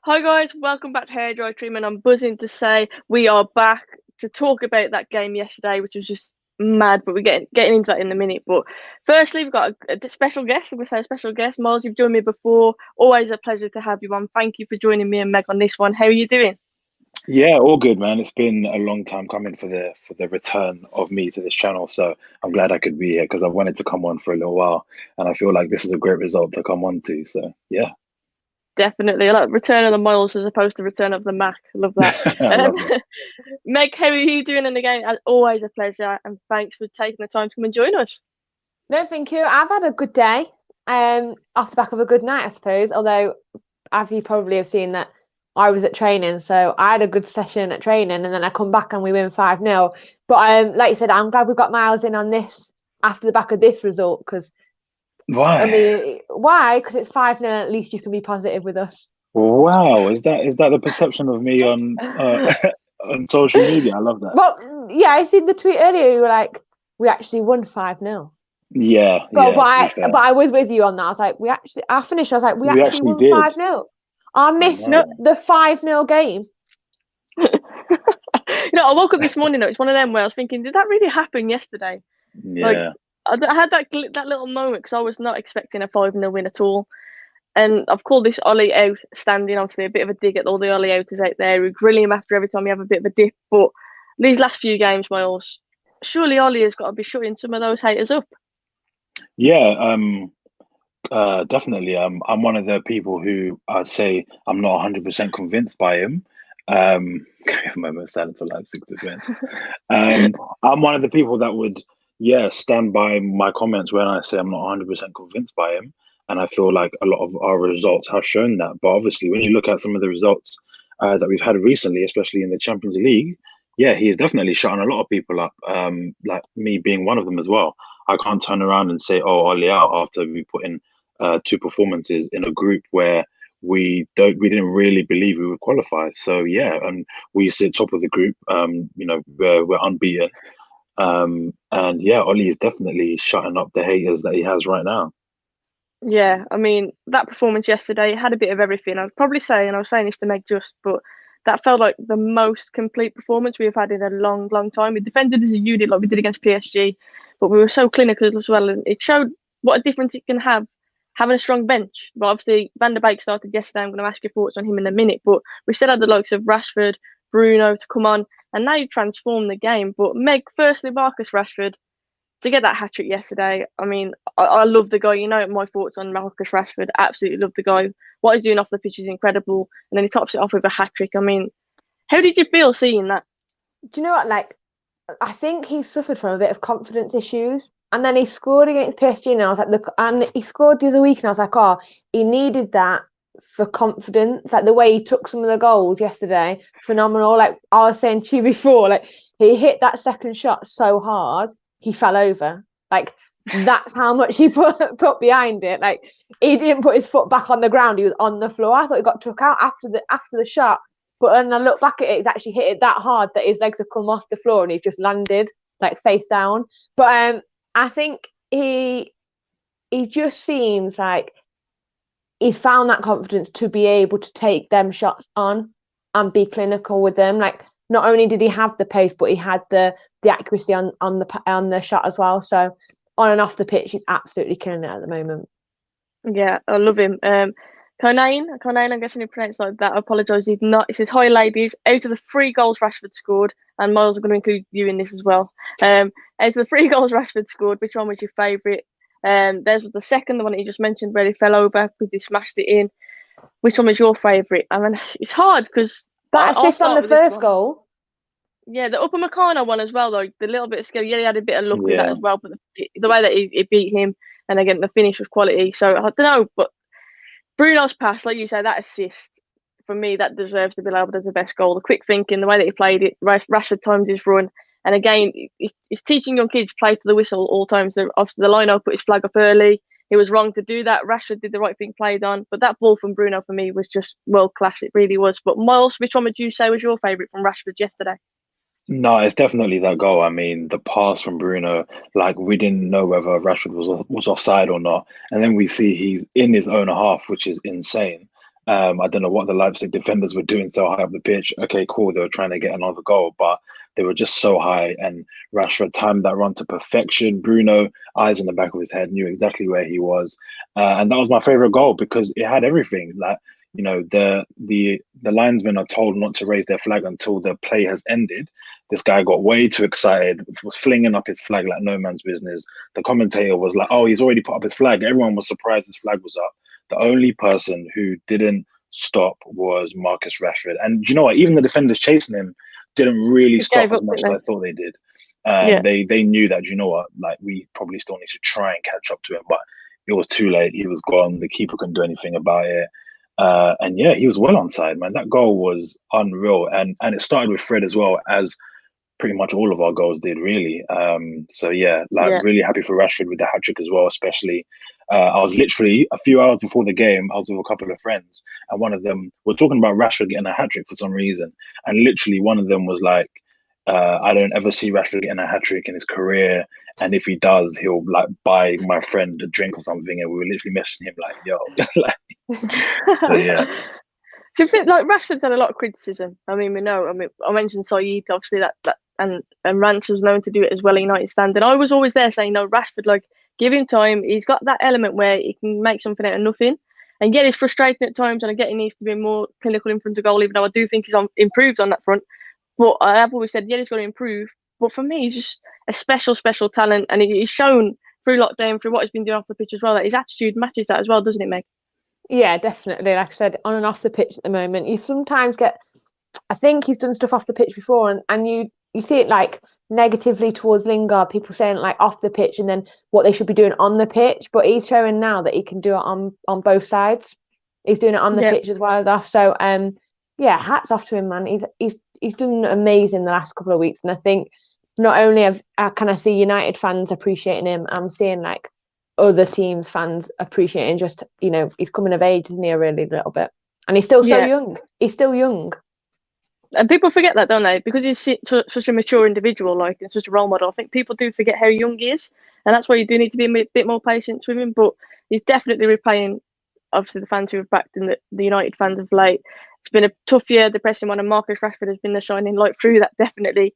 Hi guys, welcome back to Hair Dry Treatment. I'm buzzing to say we are back to talk about that game yesterday, which was just mad. But we're getting into that in a minute. But firstly, we've got a special guest. I'm going to say a special guest. Miles, you've joined me before. Always a pleasure to have you on. Thank you for joining me and Meg on this one. How are you doing? Yeah, all good, man. It's been a long time coming for the return of me to this channel. So I'm glad I could be here because I wanted to come on for a little while, and I feel like this is a great result to come on to. So yeah, Definitely. I like Return of the Miles as opposed to Return of the Mac. I love that. I Um, love that. Meg, how are you doing in the game? As always, a pleasure. And thanks for taking the time to come and join us. No, thank you. I've had a good day. Off the back of a good night, I suppose. Although, as you probably have seen, that I was at training, so I had a good session at training, and then I come back and we win 5-0. But like you said, I'm glad we got Miles in on this after the back of this result because I Why? mean, why? Because it's 5-0. At least you can be positive with us. Wow, is that the perception of me on on social media? I love that. Well, yeah, I seen the tweet earlier. You were like, we actually won 5-0. Yeah, But yeah. To be fair, I was with you on that. I was like, I finished. I was like, we we actually actually won did. 5-0. I I missed No, know. the 5-0 game. I woke up this morning. Though, it's one of them where I was thinking, did that really happen yesterday? Like, Yeah. I had that little moment because I was not expecting a 5-0 win at all. And I've called this Ole Out standing, obviously, a bit of a dig at all the Ole Outers out there who grill him after every time you have a bit of a dip. But these last few games, Miles, surely Ole has got to be shutting some of those haters up. Yeah, definitely. I'm one of the people who I'd say I'm not 100% convinced by him. Moment of silence for Leipzig defense. I'm one of the people that would, yeah, stand by my comments when I say I'm not 100% convinced by him. And I feel like a lot of our results have shown that. But obviously, when you look at some of the results that we've had recently, especially in the Champions League, yeah, he is definitely shutting a lot of people up, like me being one of them as well. I can't turn around and say, oh, Ole out after we put in two performances in a group where we didn't really believe we would qualify. So yeah, and we sit top of the group. We're unbeaten. And yeah, Ollie is definitely shutting up the haters that he has right now. Yeah, I mean, that performance yesterday had a bit of everything. I'd probably say, and I was saying this to Meg just, but that felt like the most complete performance we have had in a long, long time. We defended as a unit like we did against PSG, but we were so clinical as well. And it showed what a difference it can have having a strong bench. But obviously, Van der Beek started yesterday. I'm going to ask your thoughts on him in a minute. But we still had the likes of Rashford, Bruno to come on, and now you transform the game. But Meg, firstly, Marcus Rashford to get that hat trick yesterday. I mean, I love the guy. You know my thoughts on Marcus Rashford. Absolutely love the guy. What he's doing off the pitch is incredible, and then he tops it off with a hat trick. I mean, how did you feel seeing that? Do you know what? Like, I think he suffered from a bit of confidence issues. And then he scored against PSG, and I was like, look, and he scored the other week, and I was like, oh, he needed that for confidence. Like the way he took some of the goals yesterday, phenomenal. Like I was saying to you before, like he hit that second shot so hard, he fell over. Like that's how much he put behind it. Like he didn't put his foot back on the ground; he was on the floor. I thought he got took out after the shot. But then I look back at it, he's actually hit it that hard that his legs have come off the floor and he's just landed like face down. But I think he just seems like he found that confidence to be able to take them shots on and be clinical with them. Like not only did he have the pace, but he had the accuracy on the shot as well. So on and off the pitch, he's absolutely killing it at the moment. Yeah, I love him. Conane, I'm guessing he pronounced like that. I apologise. He's not. It says, "Hi, ladies." Out of the 3 goals Rashford scored, and Miles, I'm going to include you in this as well. Out of the 3 goals Rashford scored, which one was your favourite? There's the second, the one that you just mentioned, where he fell over because he smashed it in. Which one was your favourite? I mean, it's hard because That I'll assist on start the with this first one. goal. Yeah, the Upper Meccano one as well, though. The little bit of skill. Yeah, he had a bit of luck with that Yeah. as well. But the way that he beat him, and again, the finish was quality. So I don't know, but Bruno's pass, like you say, that assist, for me, that deserves to be labelled as the best goal. The quick thinking, the way that he played it, Rashford times his run. And again, he's teaching young kids play to the whistle all times. So obviously, the line put his flag up early. He was wrong to do that. Rashford did the right thing, played on. But that ball from Bruno, for me, was just world class. It really was. But Miles, which one would you say was your favourite from Rashford yesterday? No, it's definitely that goal. I mean, the pass from Bruno, like we didn't know whether Rashford was offside or not, and then we see he's in his own half, which is insane. I don't know what the Leipzig defenders were doing so high up the pitch. Okay, cool. They were trying to get another goal, but they were just so high. And Rashford timed that run to perfection. Bruno, eyes on the back of his head, knew exactly where he was. And that was my favorite goal because it had everything. Like, you know, the linesmen are told not to raise their flag until the play has ended. This guy got way too excited, was flinging up his flag like no man's business. The commentator was like, "Oh, he's already put up his flag." Everyone was surprised his flag was up. The only person who didn't stop was Marcus Rashford. And you know what? Even the defenders chasing him didn't really stop as much as I thought they did. They knew that, you know what, like we probably still need to try and catch up to him, but it was too late. He was gone. The keeper couldn't do anything about it. And yeah, he was well onside, man. That goal was unreal. And it started with Fred as well, as pretty much all of our goals did, really. So yeah, really happy for Rashford with the hat trick as well, especially. I was literally a few hours before the game, I was with a couple of friends, and one of them were talking about Rashford getting a hat trick for some reason. And literally one of them was like, I don't ever see Rashford getting a hat trick in his career. And if he does, he'll like buy my friend a drink or something. And we were literally messaging him like, yo. So yeah. So like Rashford's had a lot of criticism. I mean, we know. I mean, I mentioned Saïd, obviously that and Rance was known to do it as well. United standard. I was always there saying, no, Rashford, like give him time. He's got that element where he can make something out of nothing. And yeah, it's frustrating at times, and I get he needs to be more clinical in front of goal. Even though I do think he's improved on that front, but I have always said, yeah, he's got to improve. But for me, he's just a special talent, and he's shown through lockdown, through what he's been doing off the pitch as well, that his attitude matches that as well, doesn't it, Meg? Yeah, definitely. Like I said, on and off the pitch at the moment, you sometimes get. I think he's done stuff off the pitch before, and you see it like negatively towards Lingard. People saying like off the pitch, and then what they should be doing on the pitch. But he's showing now that he can do it on both sides. He's doing it on the pitch as well as off. So yeah, hats off to him, man. He's done amazing the last couple of weeks, and I think not only can I see United fans appreciating him, I'm seeing like other teams fans appreciating just, you know, he's coming of age, isn't he, a really little bit, and he's still so young. He's still young, and people forget that, don't they? Because he's such a mature individual, like, and such a role model. I think people do forget how young he is, and that's why you do need to be a bit more patient with him. But he's definitely repaying, obviously, the fans who have backed in the United fans of late. It's been a tough year, depressing one, and Marcus Rashford has been the shining light through that, definitely.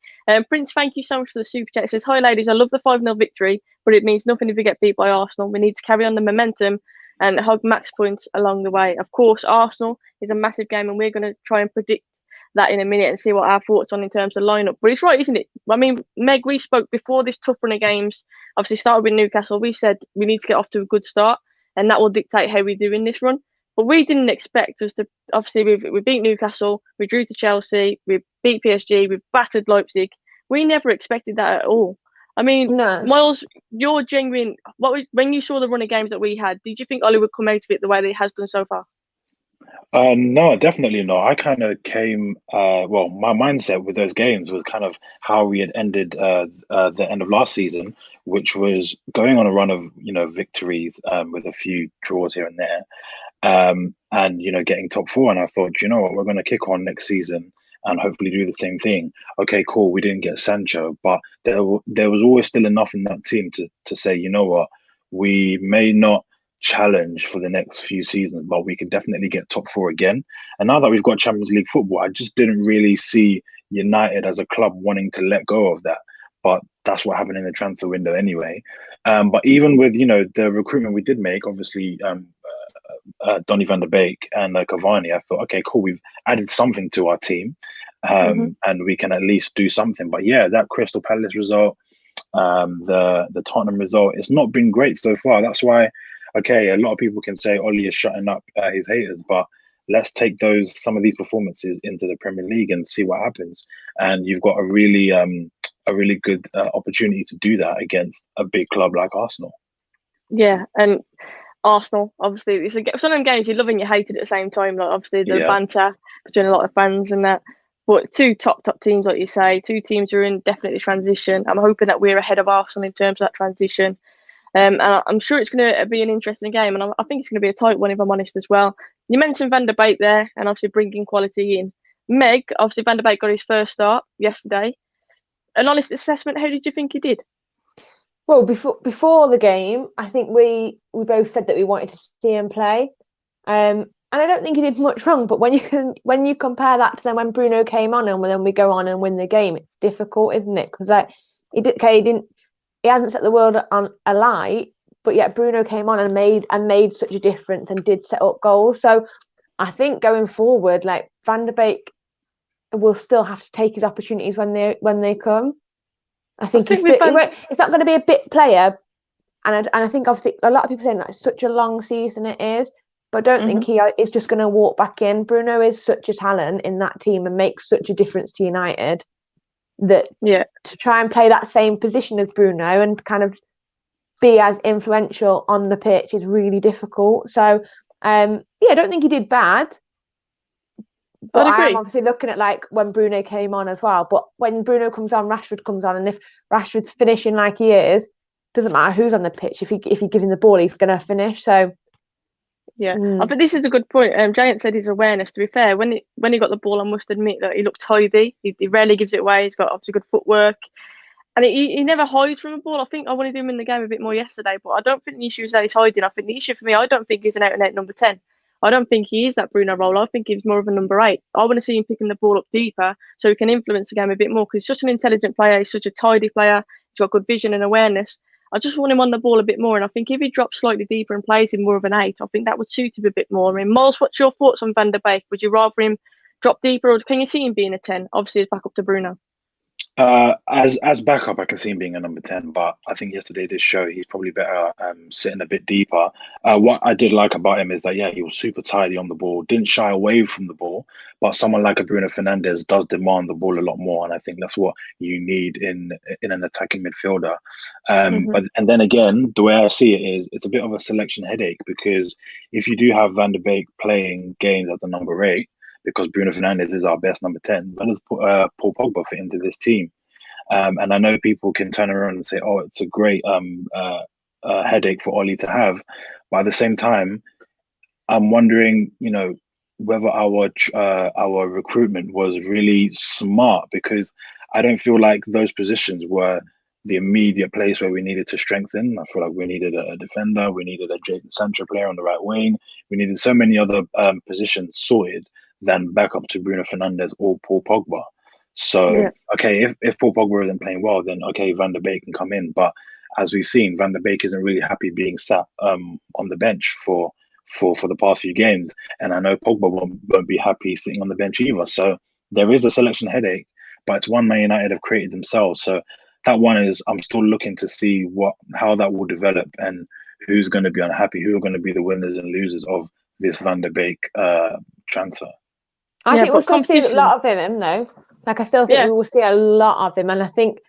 Prince, thank you so much for the super chat. It says, hi ladies, I love the 5-0 victory, but it means nothing if we get beat by Arsenal. We need to carry on the momentum and hug max points along the way. Of course, Arsenal is a massive game, and we're going to try and predict that in a minute and see what our thoughts on in terms of lineup. But it's right, isn't it? I mean, Meg, we spoke before this tough run of games, obviously started with Newcastle. We said we need to get off to a good start, and that will dictate how we do in this run. But we didn't expect us to, obviously, we beat Newcastle, we drew to Chelsea, we beat PSG, we battered Leipzig. We never expected that at all. I mean, no. Miles, you're genuine. When you saw the run of games that we had, did you think Ole would come out of it the way that he has done so far? No, definitely not. I kind of came, my mindset with those games was kind of how we had ended the end of last season, which was going on a run of, victories with a few draws here and there. And getting top four, and I thought, you know what, we're going to kick on next season and hopefully do the same thing. Okay, cool, we didn't get Sancho, but there was always still enough in that team to say, you know what, we may not challenge for the next few seasons, but we could definitely get top four again. And now that we've got Champions League football, I just didn't really see United as a club wanting to let go of that. But that's what happened in the transfer window anyway. But even with the recruitment we did make, obviously Donny van der Beek and Cavani, I thought, okay, cool, we've added something to our team, and we can at least do something. But yeah, that Crystal Palace result, the Tottenham result, it's not been great so far. That's why, okay, a lot of people can say Ole is shutting up his haters, but let's take some of these performances into the Premier League and see what happens. And you've got a really good opportunity to do that against a big club like Arsenal. Yeah, and Arsenal, obviously, it's one of them games you love and you hate it at the same time. Like, obviously, the banter between a lot of fans and that. But two top teams, like you say, two teams are in definitely transition. I'm hoping that we're ahead of Arsenal in terms of that transition. And I'm sure it's going to be an interesting game, and I think it's going to be a tight one, if I'm honest, as well. You mentioned Van der Beek there, and obviously bringing quality in. Meg, obviously Van der Beek got his first start yesterday. An honest assessment, how did you think he did? Well, before the game, I think we both said that we wanted to see him play. And And I don't think he did much wrong, but when you compare that to then when Bruno came on and then we go on and win the game, it's difficult, isn't it? Because like he hasn't set the world on alight, but yet Bruno came on and made such a difference and did set up goals. So I think going forward, like Van der Beek will still have to take his opportunities when they come. I think it's not going to be a bit player, and I think obviously a lot of people saying that's such a long season it is, but I don't think he is just going to walk back in. Bruno is such a talent in that team and makes such a difference to United that to try and play that same position as Bruno and kind of be as influential on the pitch is really difficult. So I don't think he did bad. But I am obviously looking at like when Bruno came on as well. But when Bruno comes on, Rashford comes on, and if Rashford's finishing like he is, doesn't matter who's on the pitch. If you give him the ball, he's going to finish. So I think this is a good point. Giant said his awareness. To be fair, when he got the ball, I must admit that he looked tidy. He rarely gives it away. He's got obviously good footwork, and he never hides from the ball. I think I wanted him in the game a bit more yesterday, but I don't think the issue is that he's hiding. I think the issue for me, I don't think he's an out-and-out number 10. I don't think he is that Bruno role. I think he's more of a number 8. I want to see him picking the ball up deeper so he can influence the game a bit more because he's such an intelligent player. He's such a tidy player. He's got good vision and awareness. I just want him on the ball a bit more. And I think if he drops slightly deeper and plays him more of an 8, I think that would suit him a bit more. I mean, Miles, what's your thoughts on Van der Beek? Would you rather him drop deeper or can you see him being a 10? Obviously, it's back up to Bruno. As backup, I can see him being a number 10, but I think yesterday did show he's probably better sitting a bit deeper. What I did like about him is that he was super tidy on the ball, didn't shy away from the ball, but someone like a Bruno Fernandes does demand the ball a lot more, and I think that's what you need in an attacking midfielder. But and then again, the way I see it is it's a bit of a selection headache because if you do have Van der Beek playing games as a number 8. Because Bruno Fernandes is our best number 10. Where does Paul Pogba fit into this team? And I know people can turn around and say, "Oh, it's a great headache for Ole to have," but at the same time, I'm wondering, whether our recruitment was really smart because I don't feel like those positions were the immediate place where we needed to strengthen. I feel like we needed a defender, we needed a Jadon Sancho player on the right wing, we needed so many other positions sorted than back up to Bruno Fernandes or Paul Pogba. So, okay, if Paul Pogba isn't playing well, then okay, Van der Beek can come in. But as we've seen, Van der Beek isn't really happy being sat on the bench for the past few games. And I know Pogba won't be happy sitting on the bench either. So there is a selection headache, but it's one Man United have created themselves. So that one is, I'm still looking to see how that will develop and who's going to be unhappy, who are going to be the winners and losers of this Van der Beek transfer. I think we'll still see a lot of him though. Like I still think we will see a lot of him, and I think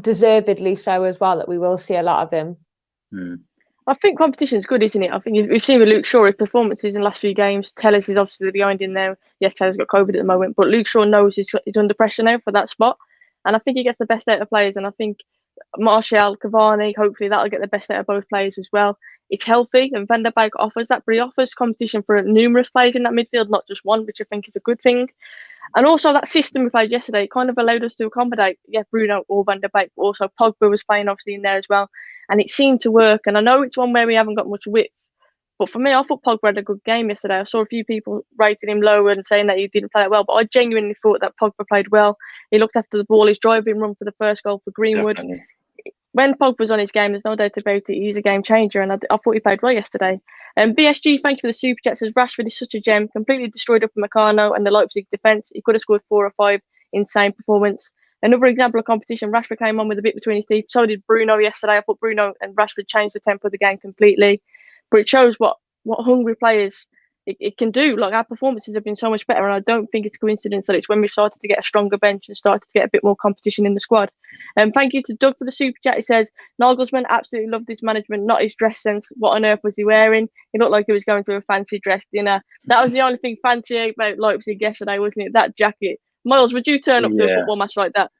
deservedly so as well that we will see a lot of him. I think competition is good, isn't it? I think we've seen with Luke Shaw, his performances in the last few games. Tellers is obviously behind him now. Yes, Tellers got COVID at the moment, but Luke Shaw knows he's under pressure now for that spot, and I think he gets the best out of players. And I think Martial, Cavani, hopefully that'll get the best out of both players as well. It's healthy, and Van der Beek offers that, but he offers competition for numerous players in that midfield, not just one, which I think is a good thing. And also that system we played yesterday kind of allowed us to accommodate, Bruno or Van der Beek, but also Pogba was playing obviously in there as well. And it seemed to work. And I know it's one where we haven't got much width, but for me, I thought Pogba had a good game yesterday. I saw a few people rating him lower and saying that he didn't play that well, but I genuinely thought that Pogba played well. He looked after the ball, his driving run for the first goal for Greenwood. Definitely. When Pogba's on his game, there's no doubt about it. He's a game changer, and I thought he played well yesterday. BSG, thank you for the super chat. Says Rashford is such a gem, completely destroyed up Meccano and the Leipzig defence. He could have scored 4 or 5. Insane performance. Another example of competition. Rashford came on with a bit between his teeth. So did Bruno yesterday. I thought Bruno and Rashford changed the tempo of the game completely. But it shows what hungry players it can do. Like, our performances have been so much better, and I don't think it's coincidence that it's when we've started to get a stronger bench and started to get a bit more competition in the squad. Thank you to Doug for the super chat. He says Nagelsmann absolutely loved this management, not his dress sense. What on earth was he wearing? He looked like he was going to a fancy dress dinner. That was the only thing fancy about Leipzig yesterday, wasn't it? That jacket. Miles, would you turn up to a football match like that?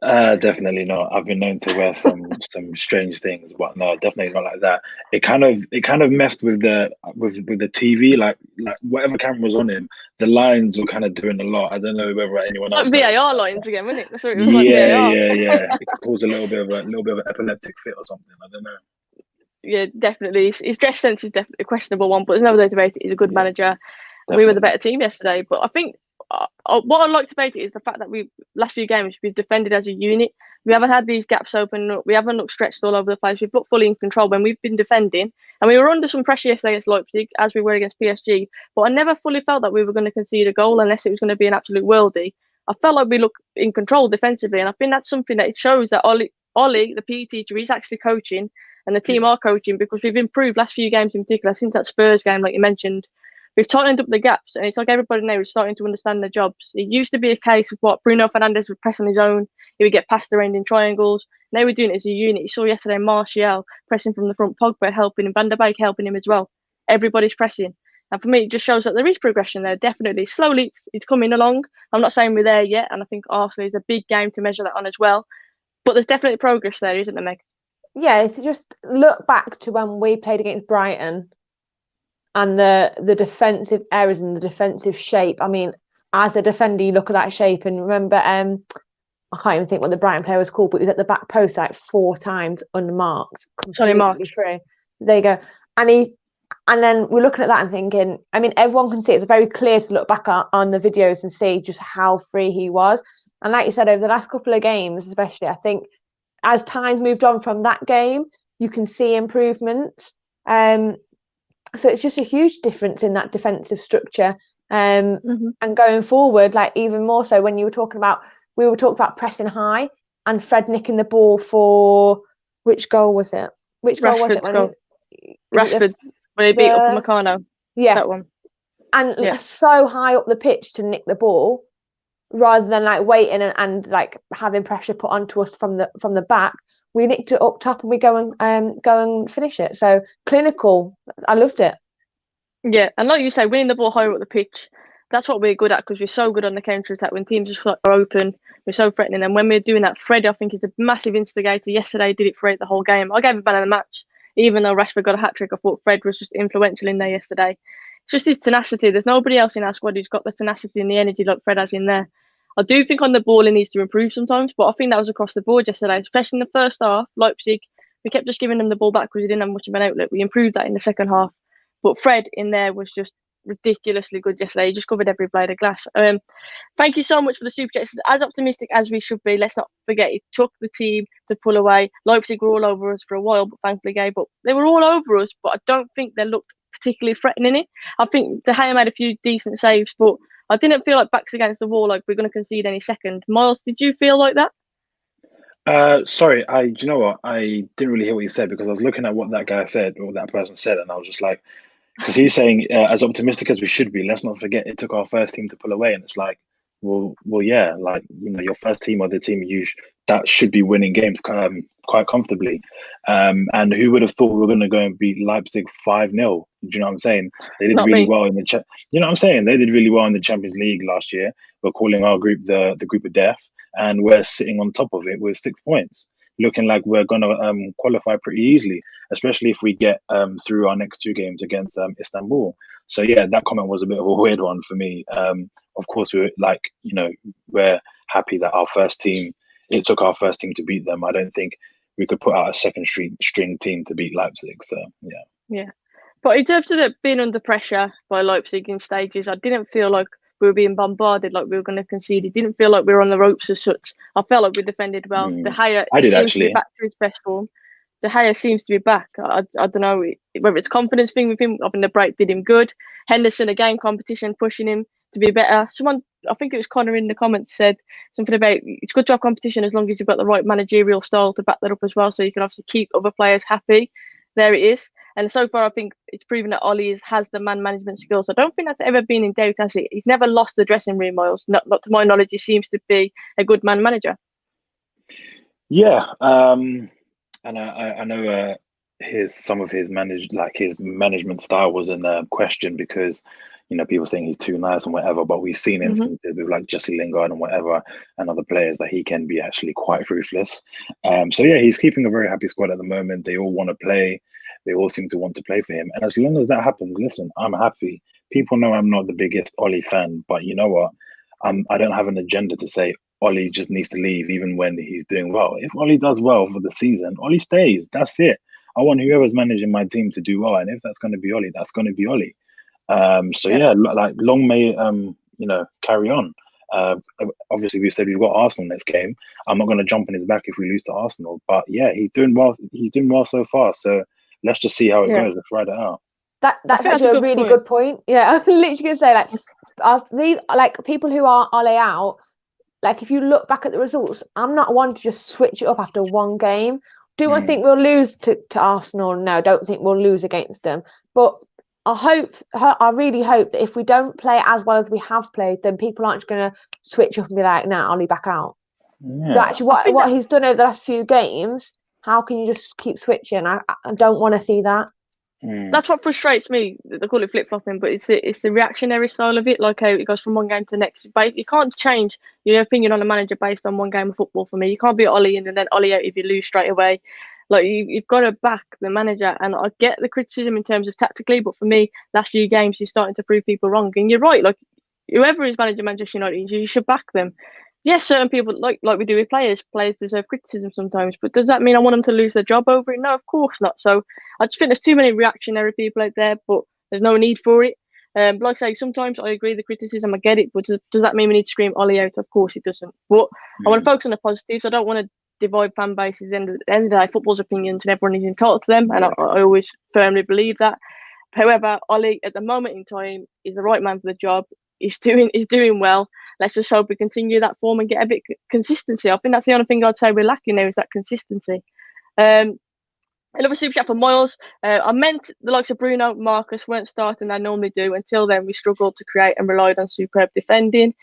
Definitely not. I've been known to wear some strange things, but no, definitely not like that. It kind of messed with the TV, like whatever camera was on him, the lines were kind of doing a lot. I don't know whether anyone else. Like VAR lines again, wasn't it? That's what it was. Yeah. It caused a little bit of an epileptic fit or something. I don't know. Yeah, definitely. His dress sense is definitely a questionable one, but there's no other debate. He's a good manager. We were the better team yesterday, but I think what I liked about it is the fact that we last few games we've defended as a unit. We haven't had these gaps open up. We haven't looked stretched all over the place. We've looked fully in control when we've been defending, and we were under some pressure yesterday against Leipzig as we were against PSG. But I never fully felt that we were going to concede a goal unless it was going to be an absolute worldie. I felt like we looked in control defensively, and I think that's something that it shows that Ollie, the PE teacher, is actually coaching and the team are coaching, because we've improved last few games in particular since that Spurs game, like you mentioned. We've tightened up the gaps, and it's like everybody now is starting to understand their jobs. It used to be a case of what Bruno Fernandes would press on his own. He would get past the end in triangles. Now we're doing it as a unit. You saw yesterday Martial pressing from the front, Pogba helping him, Van der Beek helping him as well. Everybody's pressing. And for me, it just shows that there is progression there, definitely. Slowly, it's coming along. I'm not saying we're there yet, and I think Arsenal is a big game to measure that on as well. But there's definitely progress there, isn't there, Meg? Yeah, if you just look back to when we played against Brighton and the defensive errors and the defensive shape. I mean, as a defender, you look at that shape and remember, I can't even think what the Brighton player was called, but he was at the back post like 4 times unmarked. Completely through. There you go. And then we're looking at that and thinking, I mean, everyone can see it's very clear to look back on the videos and see just how free he was. And like you said, over the last couple of games, especially, I think as time's moved on from that game, you can see improvements. So it's just a huge difference in that defensive structure. And going forward, like even more so when we were talking about pressing high and Fred nicking the ball for which goal was it? Which goal was it? Rashford, when he beat up Upamecano. Yeah, that one. And so high up the pitch to nick the ball, rather than like waiting and like having pressure put onto us from the back. We nicked it up top and we go and finish it. So clinical. I loved it. Yeah, and like you say, winning the ball higher up the pitch, that's what we're good at, because we're so good on the counter attack. When teams just are open, we're so threatening. And when we're doing that, Fred, I think, is a massive instigator. Yesterday, did it throughout the whole game. I gave him man of the match, even though Rashford got a hat trick. I thought Fred was just influential in there yesterday. It's just his tenacity. There's nobody else in our squad who's got the tenacity and the energy like Fred has in there. I do think on the ball he needs to improve sometimes, but I think that was across the board yesterday, especially in the first half. Leipzig, we kept just giving them the ball back because we didn't have much of an outlet. We improved that in the second half. But Fred in there was just ridiculously good yesterday. He just covered every blade of glass. Thank you so much for the super chats. As optimistic as we should be, let's not forget it took the team to pull away. Leipzig were all over us for a while, but thankfully gave up. They were all over us, but I don't think they looked particularly threatening it. I think De Gea made a few decent saves, but I didn't feel like backs against the wall, like we're going to concede any second. Miles, did you feel like that? Sorry, do you know what? I didn't really hear what you said, because I was looking at what that guy said, or that person said, and I was just like, because he's saying as optimistic as we should be, let's not forget it took our first team to pull away, and it's like, well, yeah, like, you know, your first team or the team that should be winning games quite comfortably. And who would have thought we were going to go and beat Leipzig 5-0? Do you know what I'm saying? They did really well in the you know what I'm saying? They did really well in the Champions League last year. We're calling our group the group of death, and we're sitting on top of it with 6 points, looking like we're going to qualify pretty easily, especially if we get through our next 2 games against Istanbul. So yeah, that comment was a bit of a weird one for me. Of course, we're like, you know, we're happy that it took our first team to beat them. I don't think we could put out a second string team to beat Leipzig. So yeah. Yeah. But in terms of it being under pressure by Leipzig in stages, I didn't feel like we were being bombarded, like we were going to concede. It didn't feel like we were on the ropes as such. I felt like we defended well. De Gea seems to be back to his best form. De Gea seems to be back. I don't know whether it's confidence thing with him. I think the break did him good. Henderson, again, competition, pushing him to be better. Someone, I think it was Connor in the comments, said something about it's good to have competition as long as you've got the right managerial style to back that up as well, so you can obviously keep other players happy. There it is. And so far, I think it's proven that Ollie has the man management skills. I don't think that's ever been in doubt, has he? He's never lost the dressing room, Miles. Not to my knowledge, he seems to be a good man manager. Yeah. And I know some of his management style was in question, because, you know, people saying he's too nice and whatever, but we've seen instances with like Jesse Lingard and whatever, and other players, that he can be actually quite ruthless. So yeah, he's keeping a very happy squad at the moment. They all want to play. They all seem to want to play for him. And as long as that happens, listen, I'm happy. People know I'm not the biggest Ollie fan, but you know what? I don't have an agenda to say Ollie just needs to leave even when he's doing well. If Ollie does well for the season, Ollie stays. That's it. I want whoever's managing my team to do well, and if that's going to be Ole, that's going to be Ole. So like long may carry on. Obviously, we said we've got Arsenal next game. I'm not going to jump on his back if we lose to Arsenal, but yeah, he's doing well. He's doing well so far. So let's just see how it goes. Let's ride it out. That's actually a really good point. Yeah, I'm literally going to say, like people who are Ole Out, like if you look back at the results, I'm not one to just switch it up after one game. Do I think we'll lose to Arsenal? No, I don't think we'll lose against them. But I really hope that if we don't play as well as we have played, then people aren't going to switch up and be like, nah, Ollie back out. Yeah. So actually what he's done over the last few games, how can you just keep switching? I don't want to see that. That's what frustrates me. They call it flip-flopping, but it's the reactionary style of it, like how it goes from one game to the next. But you can't change your opinion on a manager based on one game of football for me. You can't be Ollie in and then Ollie out if you lose straight away. Like you've got to back the manager, and I get the criticism in terms of tactically, but for me, last few games he's starting to prove people wrong. And you're right, like whoever is managing Manchester United, you should back them. Yes, certain people like we do with players deserve criticism sometimes, but does that mean I want them to lose their job over it? No, of course not. So I just think there's too many reactionary people out there, but there's no need for it. Like I say, sometimes I agree the criticism, I get it, but does that mean we need to scream Ollie out? Of course it doesn't. But I want to focus on the positives. I don't want to divide fan bases. At the end of the day, football's opinions and everyone is entitled to them, and I always firmly believe that. However, Ollie at the moment in time is the right man for the job. He's doing well. Let's just hope we continue that form and get a bit of consistency. I think that's the only thing I'd say we're lacking now is that consistency. Another super chat for Miles. I meant the likes of Bruno, Marcus weren't starting they normally do. Until then, we struggled to create and relied on superb defending.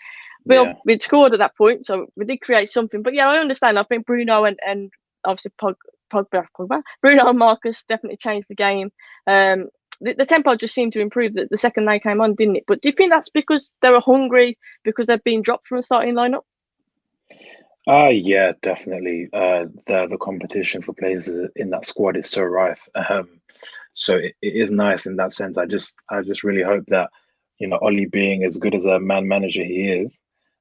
We'd scored at that point, so we did create something. But yeah, I understand. I think Bruno and obviously Pogba. Bruno and Marcus definitely changed the game. The tempo just seemed to improve the second they came on, didn't it? But do you think that's because they were hungry, because they've been dropped from the starting lineup? Yeah, definitely. The competition for players in that squad is so rife. So it is nice in that sense. I just really hope that, Ollie being as good as a manager he is,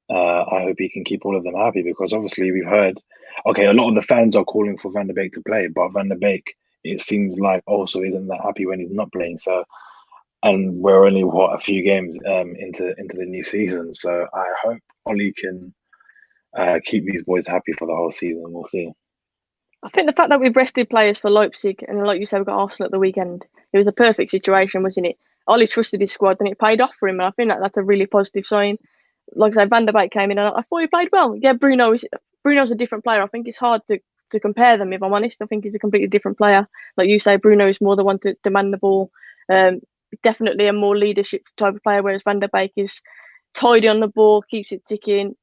I hope he can keep all of them happy, because obviously we've heard, a lot of the fans are calling for Van der Beek to play, but Van der Beek, it seems like also isn't that happy when he's not playing. So, and we're only a few games into the new season. So I hope Ollie can keep these boys happy for the whole season. We'll see. I think the fact that we've rested players for Leipzig, and like you said, we've got Arsenal at the weekend, it was a perfect situation, wasn't it? Ollie trusted his squad and it paid off for him, and I think that's a really positive sign. Like I said, Van der Beek came in and I thought he played well. Yeah, Bruno's a different player. I think it's hard to compare them, if I'm honest. I think he's a completely different player. Like you say, Bruno is more the one to demand the ball. Definitely a more leadership type of player, whereas Van der Beek is tidy on the ball, keeps it ticking,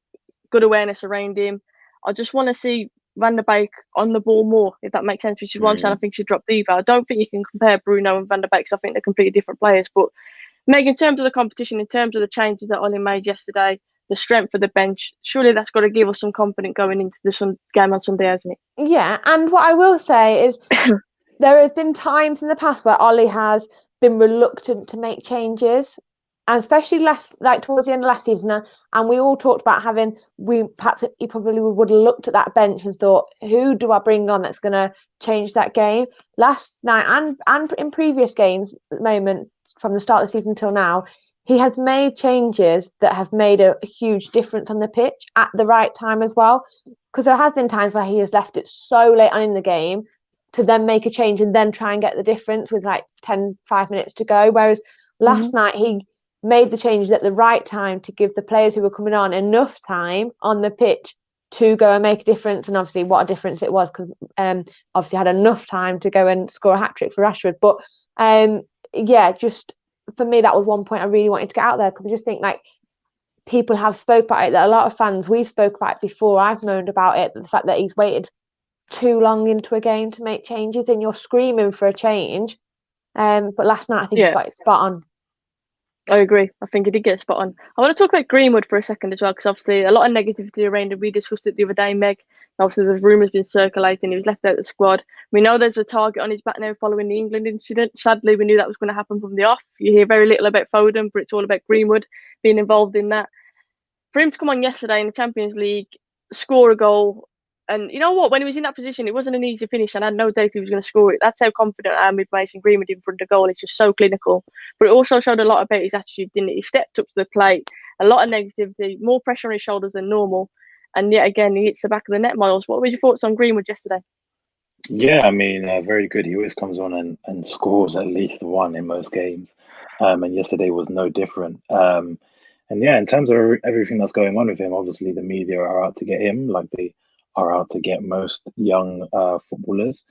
good awareness around him. I just want to see Van der Beek on the ball more, if that makes sense, which is why I'm saying I think he should drop Diva. I don't think you can compare Bruno and Van der Beek, because I think they're completely different players. But Meg, in terms of the competition, in terms of the changes that Ollie made yesterday, the strength of the bench, surely that's got to give us some confidence going into the game on Sunday, hasn't it? Yeah, and what I will say is there have been times in the past where Ollie has been reluctant to make changes, and especially towards the end of last season, and we all talked about he probably would have looked at that bench and thought, who do I bring on that's going to change that game? Last night and in previous games at the moment, from the start of the season till now, he has made changes that have made a huge difference on the pitch at the right time as well. Because there has been times where he has left it so late on in the game to then make a change and then try and get the difference with 5 minutes to go. Whereas last night he made the changes at the right time to give the players who were coming on enough time on the pitch to go and make a difference. And obviously what a difference it was, because obviously had enough time to go and score a hat-trick for Rashford. But just for me, that was one point I really wanted to get out there, because I just think people have spoke about it, that a lot of fans, we spoke about it before, I've moaned about it, the fact that he's waited too long into a game to make changes and you're screaming for a change. But last night I think he got it spot on. I agree. I think he did get spot on. I want to talk about Greenwood for a second as well, because obviously a lot of negativity around him. We discussed it the other day, Meg. Obviously, there's rumours been circulating. He was left out of the squad. We know there's a target on his back now following the England incident. Sadly, we knew that was going to happen from the off. You hear very little about Foden, but it's all about Greenwood being involved in that. For him to come on yesterday in the Champions League, score a goal, And you know what? When he was in that position, it wasn't an easy finish, and I had no doubt he was going to score it. That's how confident I am with Mason Greenwood in front of goal. It's just so clinical. But it also showed a lot about his attitude, didn't it? He stepped up to the plate, a lot of negativity, more pressure on his shoulders than normal. And yet again, he hits the back of the net, Miles. What were your thoughts on Greenwood yesterday? Yeah, I mean, very good. He always comes on and scores at least one in most games. And yesterday was no different. And yeah, in terms of everything that's going on with him, obviously the media are out to get him, like they are out to get most young footballers,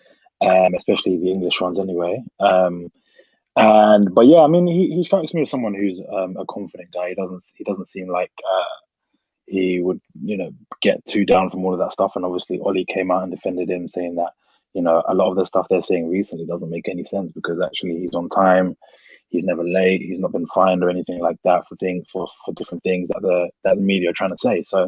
especially the English ones anyway. But yeah, I mean, he strikes me as someone who's a confident guy. He doesn't seem like he would, get too down from all of that stuff. And obviously, Ollie came out and defended him, saying that, a lot of the stuff they're saying recently doesn't make any sense because actually he's on time, he's never late, he's not been fined or anything like that for different things that the media are trying to say. So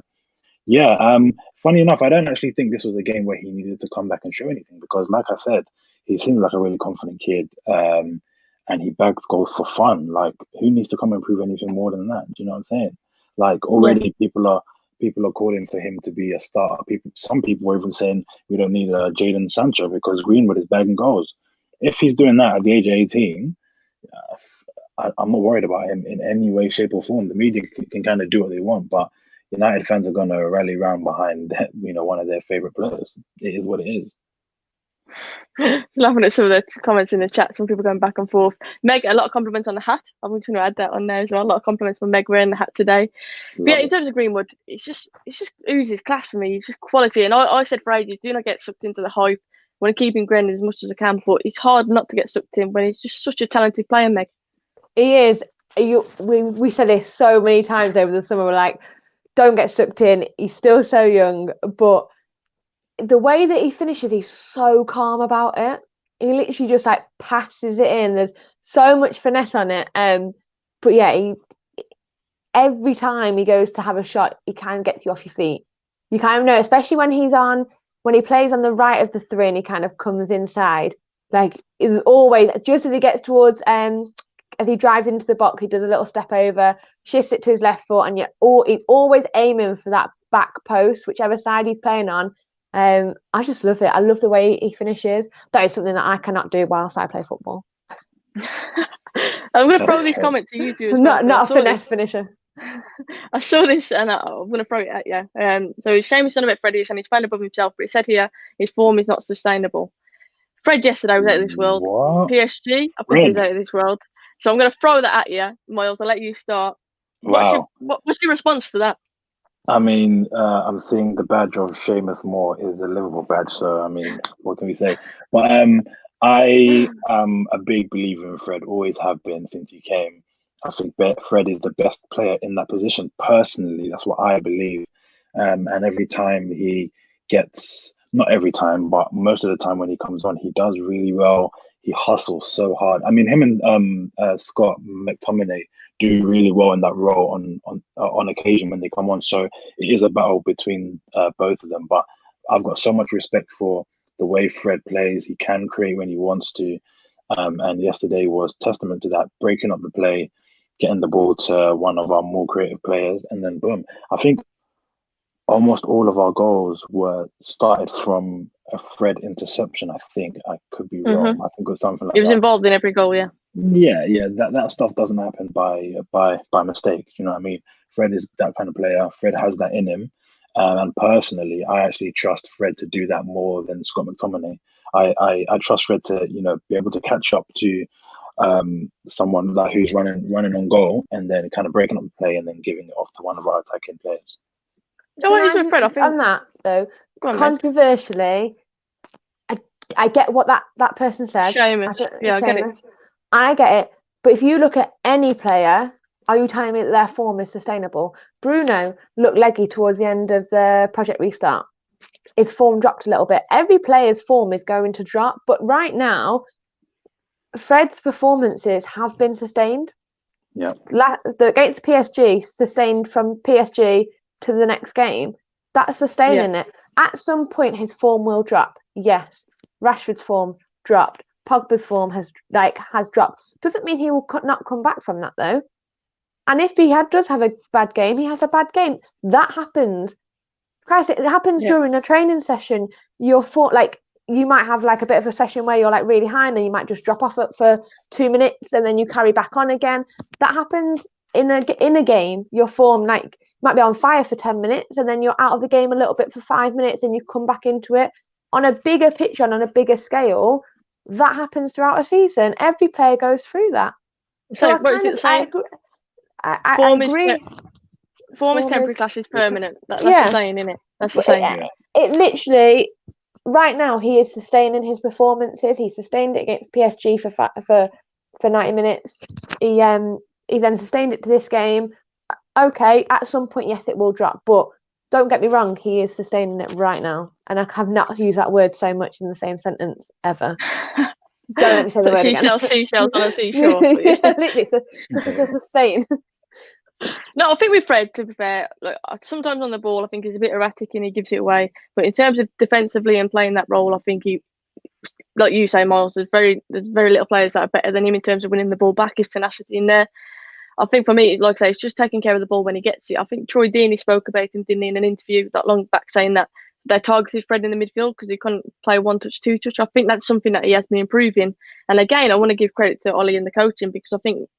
yeah, funny enough, I don't actually think this was a game where he needed to come back and show anything because, like I said, he seems like a really confident kid, and he bags goals for fun. Like, who needs to come and prove anything more than that? Do you know what I'm saying? Like, already people are calling for him to be a starter. Some people were even saying we don't need a Jadon Sancho because Greenwood is bagging goals. If he's doing that at the age of 18, I'm not worried about him in any way, shape, or form. The media can kind of do what they want, but United fans are going to rally around behind, one of their favorite players. It is what it is. Laughing at some of the comments in the chat, some people going back and forth. Meg, a lot of compliments on the hat. I'm going to add that on there as well. A lot of compliments for Meg wearing the hat today. But yeah, in terms of Greenwood, it's just oozes class for me. It's just quality. And I said for ages, do not get sucked into the hype. I want to keep him grinding as much as I can, but it's hard not to get sucked in when he's just such a talented player, Meg. He is. We said this so many times over the summer. We're like, don't get sucked in. He's still so young, but the way that he finishes, he's so calm about it. He literally just like passes it in. There's so much finesse on it. But yeah, every time he goes to have a shot, he kind of gets you off your feet. You kind of know, especially when he plays on the right of the three and he kind of comes inside. Like, it's always just as he gets towards as he drives into the box, he does a little step over, shifts it to his left foot, and he's always aiming for that back post, whichever side he's playing on. I just love it. I love the way he finishes. That is something that I cannot do whilst I play football. I'm going to throw this comment to you two as well. Not a finesse finisher. I saw this and I'm going to throw it at you. So Seamus on about Freddie and he's playing above himself, but he said here his form is not sustainable. Fred yesterday was out of this world. What? PSG, I think he was out of this world. So I'm going to throw that at you, Miles. I'll let you start. Wow. What's your response to that? I mean, I'm seeing the badge of Seamus Moore is a Liverpool badge. So, I mean, what can we say? But I am a big believer in Fred, always have been since he came. I think Fred is the best player in that position. Personally, that's what I believe. And every time he gets, not every time, but most of the time when he comes on, he does really well. He hustles so hard. I mean, him and Scott McTominay do really well in that role on occasion when they come on. So it is a battle between both of them. But I've got so much respect for the way Fred plays. He can create when he wants to. And yesterday was testament to that, breaking up the play, getting the ball to one of our more creative players, and then boom. I think almost all of our goals were started from a Fred interception. I think I could be wrong. I think it was something like that. He was involved in every goal, yeah. Yeah. That stuff doesn't happen by mistake. You know what I mean? Fred is that kind of player. Fred has that in him. And personally, I actually trust Fred to do that more than Scott McTominay. I trust Fred to be able to catch up to someone like who's running on goal and then kind of breaking up the play and then giving it off to one of our attacking players. Fred, I think on that though, controversially, I get what that person said. Seamus. I get it. I get it. But if you look at any player, are you telling me that their form is sustainable? Bruno looked leggy towards the end of the Project Restart. His form dropped a little bit. Every player's form is going to drop, but right now, Fred's performances have been sustained. Yeah. Against PSG, sustained from PSG to the next game. That's sustaining it. At some point, his form will drop. Yes. Rashford's form dropped. Pogba's form has dropped. Doesn't mean he will not come back from that though. And if he does have a bad game, he has a bad game. That happens. Christ, it happens during a training session. You might have like a bit of a session where you're like really high, and then you might just drop off for 2 minutes, and then you carry back on again. That happens in a game. Your form like might be on fire for 10 minutes, and then you're out of the game a little bit for 5 minutes, and you come back into it. On a bigger picture and on a bigger scale, that happens throughout a season. Every player goes through that. So I agree. Form is temporary, class is permanent. That's the saying, isn't it? That's the saying. It literally, right now, he is sustaining his performances. He sustained it against PSG for 90 minutes. He then sustained it to this game. Okay, at some point, yes, it will drop, but don't get me wrong, he is sustaining it right now. And I have not used that word so much in the same sentence ever. Don't let me say the word again. Seashells on a seashore. Literally, sustain. No, I think with Fred, to be fair, like, sometimes on the ball, I think he's a bit erratic and he gives it away. But in terms of defensively and playing that role, I think he, like you say, Miles, there's very little players that are better than him in terms of winning the ball back. His tenacity in there. I think for me, like I say, it's just taking care of the ball when he gets it. I think Troy Deeney spoke about him, didn't he, in an interview not long back, saying that they targeted Fred in the midfield because he couldn't play one touch, two touch. I think that's something that he has been improving. And again, I want to give credit to Ole and the coaching, because I think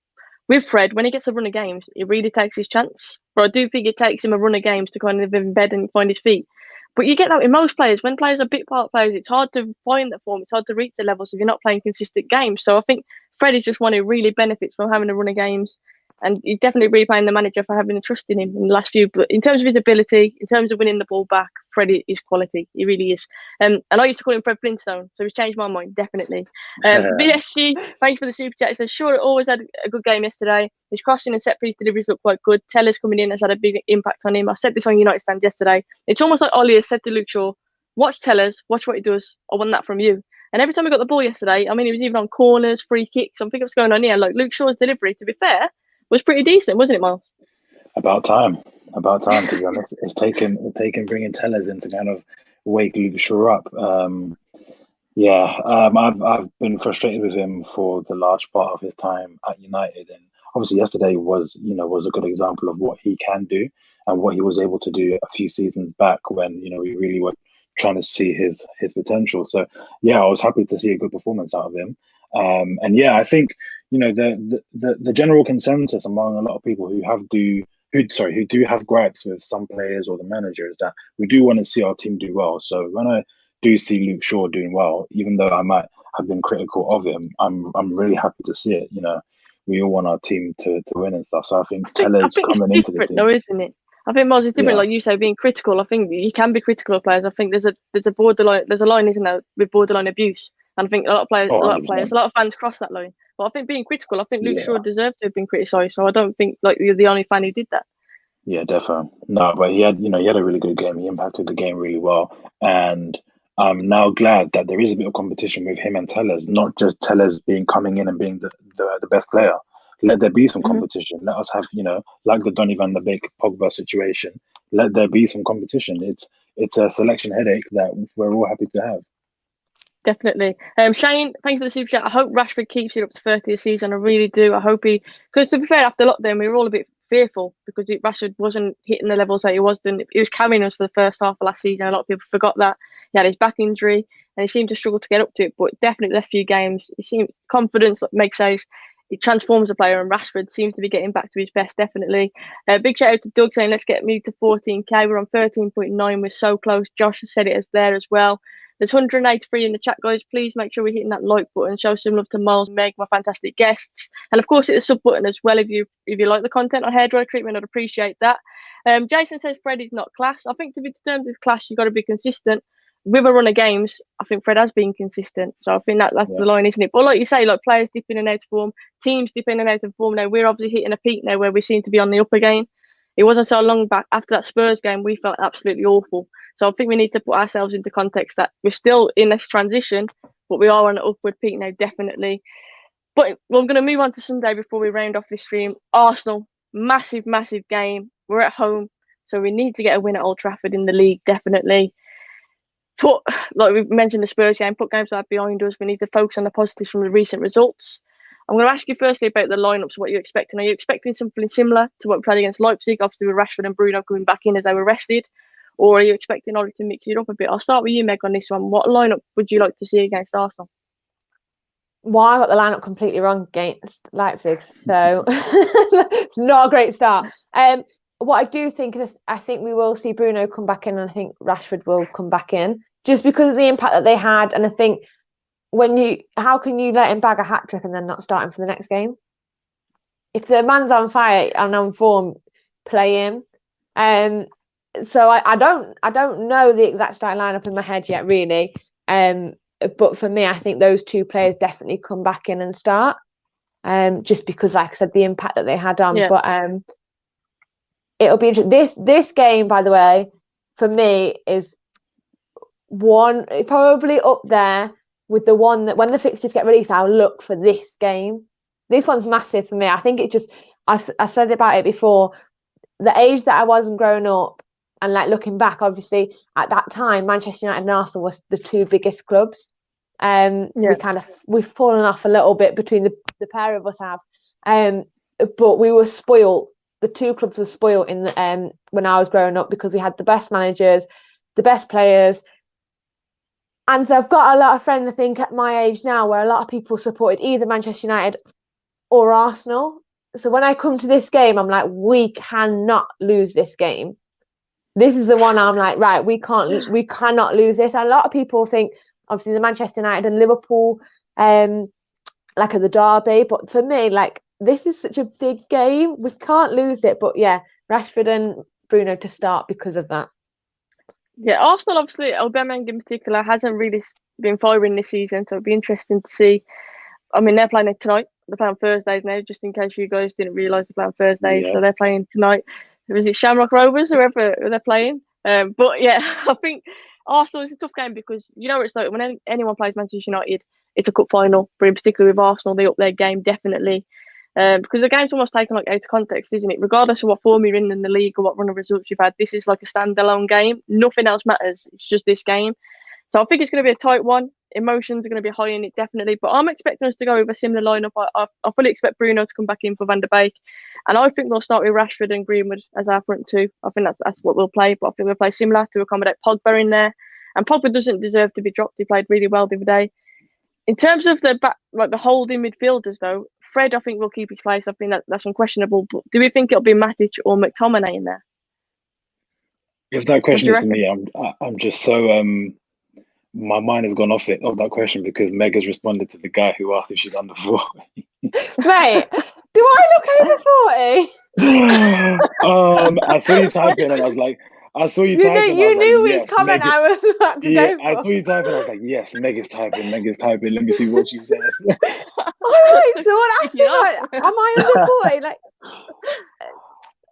with Fred, when he gets a run of games, he really takes his chance. But I do think it takes him a run of games to kind of embed and find his feet. But you get that in most players. When players are bit part players, it's hard to find that form. It's hard to reach the levels if you're not playing consistent games. So I think Fred is just one who really benefits from having a run of games. And he's definitely repaying the manager for having a trust in him in the last few. But in terms of his ability, in terms of winning the ball back, Freddie is quality. He really is. And I used to call him Fred Flintstone, so he's changed my mind, definitely. BSG, thank you for the super chat. It says, sure, always had a good game yesterday. His crossing and set piece deliveries look quite good. Teller's coming in has had a big impact on him. I said this on United Stand yesterday. It's almost like Ollie has said to Luke Shaw, watch Tellers, watch what he does. I want that from you. And every time we got the ball yesterday, I mean, he was even on corners, free kicks. I think what's going on here. Like Luke Shaw's delivery, to be fair, was pretty decent, wasn't it, Miles? About time, to be honest. It's taken bringing Tellers in to kind of wake Luke Shaw up. I've been frustrated with him for the large part of his time at United, and obviously yesterday was a good example of what he can do and what he was able to do a few seasons back when we really were trying to see his potential. So yeah, I was happy to see a good performance out of him. I think the general consensus among a lot of people who do have gripes with some players or the manager is that we do want to see our team do well. So when I do see Luke Shaw doing well, even though I might have been critical of him, I'm really happy to see it. We all want our team to win and stuff. So I think Teller's coming into the team. Though, isn't it? I think Miles is different, like you say, being critical. I think you can be critical of players. I think there's a borderline, there's a line, isn't there, with borderline abuse. And I think a lot of fans cross that line. But I think being critical, I think Luke Shaw deserved to have been criticised. So I don't think like you're the only fan who did that. Yeah, definitely. No, but he had a really good game. He impacted the game really well, and I'm now glad that there is a bit of competition with him and Tellers, not just Tellers coming in and being the best player. Let there be some competition. Let us have, like the Donny van de Beek Pogba situation. Let there be some competition. It's a selection headache that we're all happy to have. Definitely. Shane, thank you for the super chat. I hope Rashford keeps it up to 30 a season. I really do. I hope because to be fair, after lockdown, we were all a bit fearful because Rashford wasn't hitting the levels that he was doing. He was carrying us for the first half of last season. A lot of people forgot that. He had his back injury and he seemed to struggle to get up to it, but definitely left few games. He seemed confidence, like Meg says. He transforms a player, and Rashford seems to be getting back to his best, definitely. Big shout out to Doug saying, let's get me to 14k. We're on 13.9. We're so close. Josh has said it as there as well. There's 183 in the chat, guys. Please make sure we're hitting that like button. Show some love to Miles and Meg, my fantastic guests. And of course, hit the sub button as well if you like the content on hairdryer treatment. I'd appreciate that. Jason says Fred is not class. I think to be determined with class, you've got to be consistent. With a run of games, I think Fred has been consistent. So I think that's the line, isn't it? But like you say, like players dip in and out of form, teams dip in and out of form. Now we're obviously hitting a peak now where we seem to be on the up again. It wasn't so long back after that Spurs game, we felt absolutely awful. So I think we need to put ourselves into context that we're still in this transition, but we are on an upward peak now, definitely. But we're going to move on to Sunday before we round off this stream. Arsenal, massive, massive game. We're at home, so we need to get a win at Old Trafford in the league, definitely. Like we mentioned, the Spurs game, put games like that behind us. We need to focus on the positives from the recent results. I'm going to ask you firstly about the lineups, what you're expecting. Are you expecting something similar to what we played against Leipzig, obviously with Rashford and Bruno coming back in as they were rested? or are you expecting Ole to mix it up a bit? I'll start with you, Meg, on this one. What lineup would you like to see against Arsenal? Well, I got the lineup completely wrong against Leipzig, so it's not a great start. What I do think is, I think we will see Bruno come back in, and I think Rashford will come back in, just because of the impact that they had. And I think how can you let him bag a hat trick and then not start him for the next game? If the man's on fire and on form, play him. So I don't know the exact starting lineup in my head yet, really. But for me, I think those two players definitely come back in and start. Just because, like I said, the impact that they had on. Yeah. But it'll be interesting. This game, by the way, for me is one probably up there with the one that when the fixtures get released, I'll look for this game. This one's massive for me. I think it just, I said about it before, the age that I was growing up, and like looking back, obviously at that time, Manchester United and Arsenal was the two biggest clubs. We've fallen off a little bit between the pair of us have. But we were spoiled. The two clubs were spoiled in when I was growing up, because we had the best managers, the best players. And so I've got a lot of friends, I think, at my age now, where a lot of people supported either Manchester United or Arsenal. So when I come to this game, I'm like, we cannot lose this game. This is the one I'm like, right, we cannot lose this. And a lot of people think, obviously, the Manchester United and Liverpool, like at the derby. But for me, like, this is such a big game. We can't lose it. But yeah, Rashford and Bruno to start because of that. Yeah, Arsenal, obviously, Aubameyang in particular, hasn't really been firing this season, so it'll be interesting to see. I mean, they're playing it tonight. They're playing on Thursdays now, just in case you guys didn't realise they're playing on Thursdays. Yeah. So they're playing tonight. Was it Shamrock Rovers, whoever they're playing? But yeah, I think Arsenal is a tough game, because you know what it's like when anyone plays Manchester United, it's a cup final. But in particular with Arsenal, they up their game definitely. Because the game's almost taken like out of context, isn't it? Regardless of what form you're in the league or what run of results you've had, this is like a standalone game. Nothing else matters. It's just this game. So I think it's going to be a tight one. Emotions are going to be high in it, definitely. But I'm expecting us to go with a similar lineup. I fully expect Bruno to come back in for Van der Beek. And I think we'll start with Rashford and Greenwood as our front two. I think that's what we'll play. But I think we'll play similar to accommodate Pogba in there. And Pogba doesn't deserve to be dropped. He played really well the other day. In terms of the holding midfielders, though, Fred, I think, will keep his place. I think that's unquestionable. But do we think it'll be Matic or McTominay in there? If that question is to me, I'm just so my mind has gone off that question, because Meg has responded to the guy who asked if she's under 40. Mate, do I look over 40? I saw you typing, and I was like, You knew which comment I was about to go for. I saw you typing, I was like, yes, Meg is typing. Let me see what she says. I feel like, am I under 40? Like,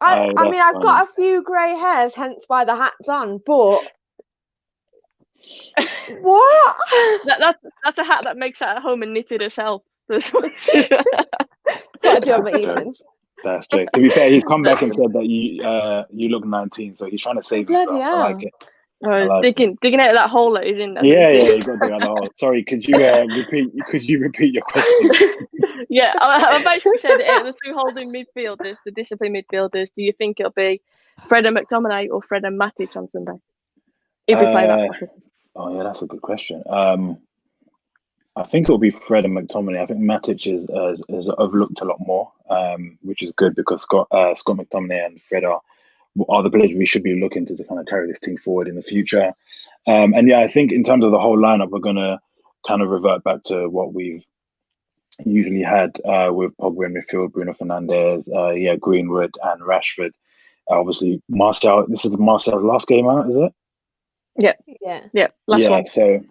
I mean, I've got a few grey hairs, hence why the hat's on, but what? That's a hat that makes it at home and knitted herself. That's what I do on my evenings. That's true. To be fair, he's come back and said that you look 19, so he's trying to save himself. I like it. Digging out of that hole that he's in. Yeah, you got to dig out the hole. Sorry, could you repeat your question? Yeah, I basically said the two holding midfielders, the disciplined midfielders. Do you think it'll be Fred and McTominay or Fred and Matic on Sunday? If we play that. Oh yeah, that's a good question. I think it'll be Fred and McTominay. I think Matic is overlooked a lot more, which is good, because Scott McTominay and Fred are the players we should be looking to kind of carry this team forward in the future. And yeah, I think in terms of the whole lineup, we're going to kind of revert back to what we've usually had with Pogba in midfield, Bruno Fernandes, Greenwood and Rashford. Obviously, Martial. This is Martial's last game out, is it? Yeah. Last one. So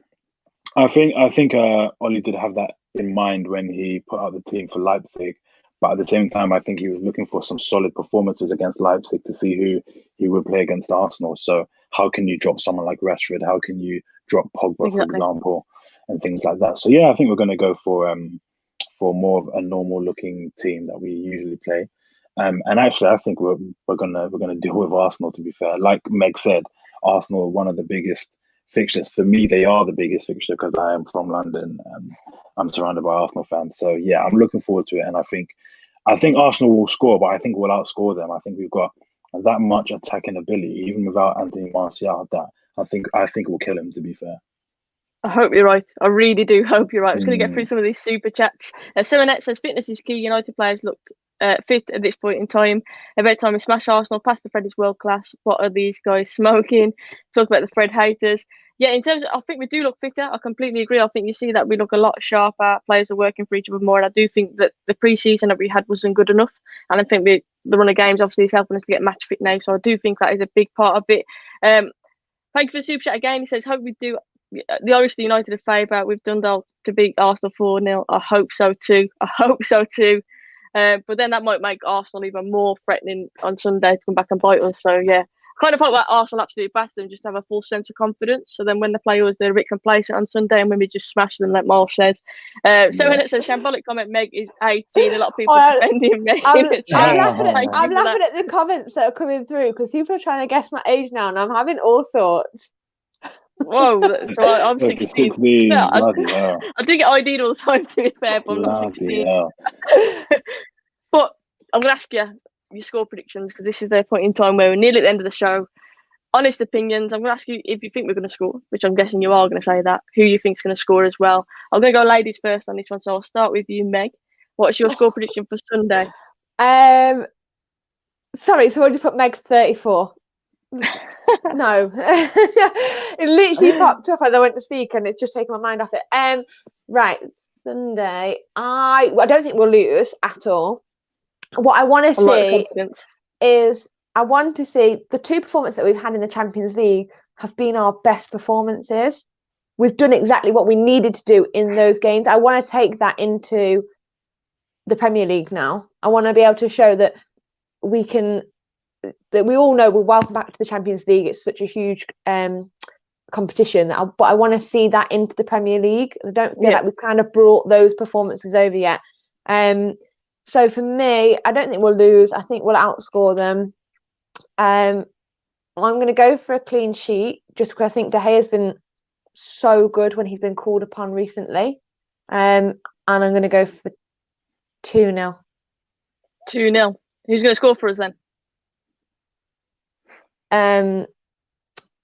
I think Ole did have that in mind when he put out the team for Leipzig, but at the same time, I think he was looking for some solid performances against Leipzig to see who he would play against Arsenal. So how can you drop someone like Rashford? How can you drop Pogba, for example, and things like that? So yeah, I think we're going to go for more of a normal looking team that we usually play. And actually, I think we're gonna deal with Arsenal. To be fair, like Meg said, Arsenal are one of the biggest fixtures. For me, they are the biggest fixture because I am from London. I'm surrounded by Arsenal fans. So yeah, I'm looking forward to it. And I think Arsenal will score, but I think we'll outscore them. I think we've got and that much attacking ability, even without Anthony Martial, that I think will kill him. To be fair. I hope you're right. I really do hope you're right. I was going to get through Mm. some of these super chats. Serenette says fitness is key. United players looked fit at this point in time. Every time we smash Arsenal, past the Fred is world class. What are these guys smoking? Talk about the Fred haters. Yeah, in terms of, I think we do look fitter. I completely agree. I think you see that we look a lot sharper. Players are working for each other more. And I do think that the pre-season that we had wasn't good enough. And I think the run of games obviously is helping us to get match fit now. So I do think that is a big part of it. Thank you for the super chat again. He says, hope we do the obviously United a favour. We've done that to beat Arsenal 4-0. I hope so too. But then that might make Arsenal even more threatening on Sunday to come back and bite us. So yeah, kind of hope that Arsenal absolutely bash them, just have a full sense of confidence. So then when they play us, they're a bit complacent on Sunday, and when we just smash them, like Miles said. So when it says shambolic comment, Meg is 18. A lot of people are defending Meg. I'm laughing at the comments that are coming through because people are trying to guess my age now, and I'm having all sorts. Whoa, so I'm 16. No, I do get ID'd all the time, to be fair, but I'm not 16. But I'm going to ask you your score predictions because this is the point in time where we're nearly at the end of the show. Honest opinions. I'm going to ask you if you think we're going to score, which I'm guessing you are going to say that. Who you think's going to score as well. I'm going to go ladies first on this one, so I'll start with you, Meg. What's your score prediction for Sunday? Sorry, so I just put Meg's 34. No, it literally popped up as I went to speak, and it's just taken my mind off it. Right, Sunday. I don't think we'll lose at all. What I want to see is I want to see the two performances that we've had in the Champions League have been our best performances. We've done exactly what we needed to do in those games. I want to take that into the Premier League now. I want to be able to show that we can. That we all know we're welcome back to the Champions League. It's such a huge competition, but I want to see that into the Premier League. I don't feel like we've kind of brought those performances over yet. So for me, I don't think we'll lose. I think we'll outscore them. I'm going to go for a clean sheet just because I think De Gea's been so good when he's been called upon recently. And I'm going to go for 2-0. 2-0. Who's going to score for us then?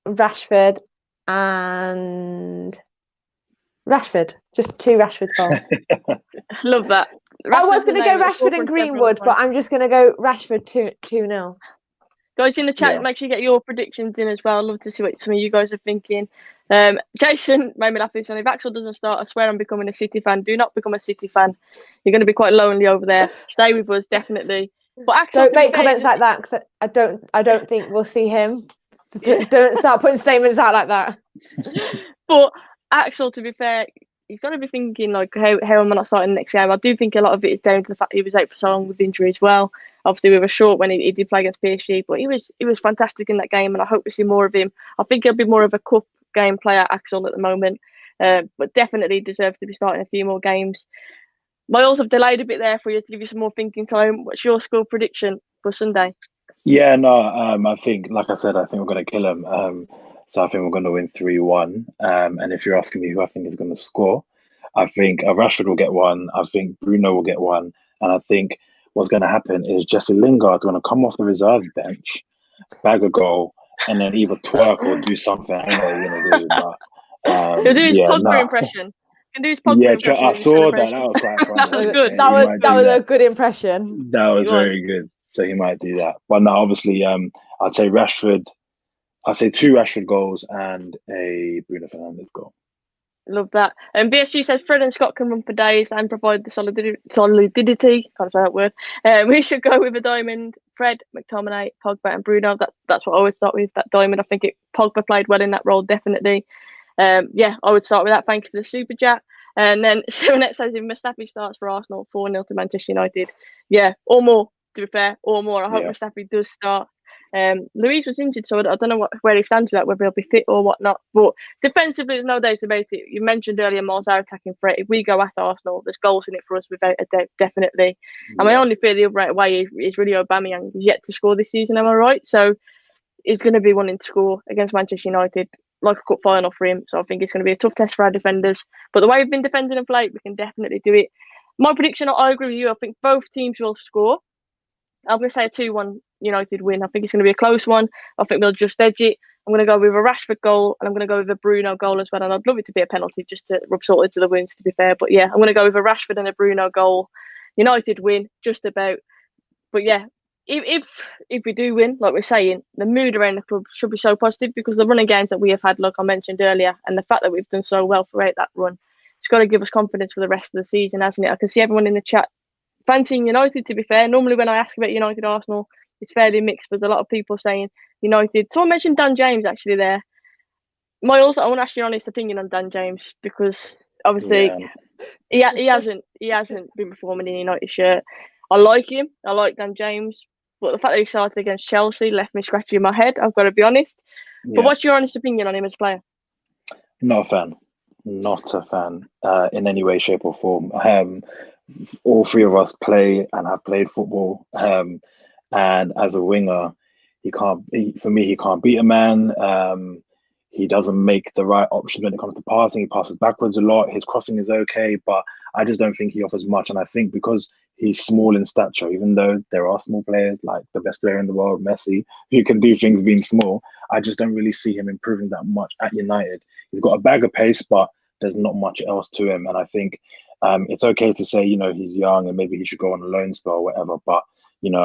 Rashford and Rashford. Just 2 Rashford goals. Love that. I was going to go Rashford and Greenwood, but I'm just going to go Rashford 2-0. Guys in the chat, make sure you get your predictions in as well. I'd love to see what some of you guys are thinking. Jason made me laugh this one. If Axel doesn't start, I swear I'm becoming a City fan. Do not become a City fan. You're going to be quite lonely over there. Stay with us, definitely. But Axel, don't make comments like that because I don't think we'll see him. Don't start putting statements out like that. But Axel, to be fair, he's got to be thinking like, how am I not starting next game? I do think a lot of it is down to the fact he was out for so long with injury as well. Obviously, we were short when he did play against PSG, but he was fantastic in that game, and I hope we see more of him. I think he'll be more of a cup game player, Axel, at the moment, but definitely deserves to be starting a few more games. Miles, I've delayed a bit there for you to give you some more thinking time. What's your score prediction for Sunday? Yeah, no, I think, like I said, I think we're going to kill him. So I think we're going to win 3-1. And if you're asking me who I think is going to score, I think Rashford will get one. I think Bruno will get one. And I think what's going to happen is Jesse Lingard's going to come off the reserves bench, bag a goal, and then either twerk or do something. I don't know what he's going to do. But, he'll do his Pogba impression. I saw that. That was quite funny. That was good. That was a good impression. That was very good. So he might do that. But no, obviously, I'd say Rashford. I'd say 2 Rashford goals and a Bruno Fernandes goal. Love that. And BSG says Fred and Scott can run for days and provide the solidity. Can't say that word. We should go with a diamond. Fred, McTominay, Pogba, and Bruno. That's what I always start with. That diamond. I think Pogba played well in that role, definitely. I would start with that. Thank you for the super chat. And then Serenette says if Mustafi starts for Arsenal, 4-0 to Manchester United. Yeah, or more. To be fair, or more. I hope Mustafi does start. Luis was injured, so I don't know where he stands with that, whether he'll be fit or whatnot. But defensively, there's no doubt about it. You mentioned earlier Miles our attacking threat. If we go at Arsenal, there's goals in it for us without a doubt, definitely. And my only fear the other way is really Aubameyang. He's yet to score this season, am I right? So he's going to be wanting to score against Manchester United, like a cup final for him. So I think it's going to be a tough test for our defenders. But the way we've been defending of late, we can definitely do it. My prediction, I agree with you. I think both teams will score. I'm going to say a 2-1 United win. I think it's going to be a close one. I think we'll just edge it. I'm going to go with a Rashford goal, and I'm going to go with a Bruno goal as well. And I'd love it to be a penalty just to rub salt into the wounds, to be fair. But yeah, I'm going to go with a Rashford and a Bruno goal. United win, just about. But yeah, if we do win, like we're saying, the mood around the club should be so positive, because the running games that we have had, like I mentioned earlier, and the fact that we've done so well throughout that run, it's got to give us confidence for the rest of the season, hasn't it? I can see everyone in the chat fancying United, to be fair. Normally when I ask about United Arsenal, it's fairly mixed. There's a lot of people saying United. Someone mentioned Dan James actually there. Miles, I want to ask your honest opinion on Dan James, because obviously he hasn't been performing in a United shirt. I like him. I like Dan James. But the fact that he started against Chelsea left me scratching my head, I've got to be honest. Yeah. But what's your honest opinion on him as a player? Not a fan. Not a fan in any way, shape or form. All three of us play and have played football. And as a winger, he can't beat a man. He doesn't make the right option when it comes to passing. He passes backwards a lot. His crossing is okay, but I just don't think he offers much. And I think because he's small in stature, even though there are small players like the best player in the world, Messi, who can do things being small, I just don't really see him improving that much at United. He's got a bag of pace, but there's not much else to him. And I think it's okay to say, he's young and maybe he should go on a loan spell or whatever. But,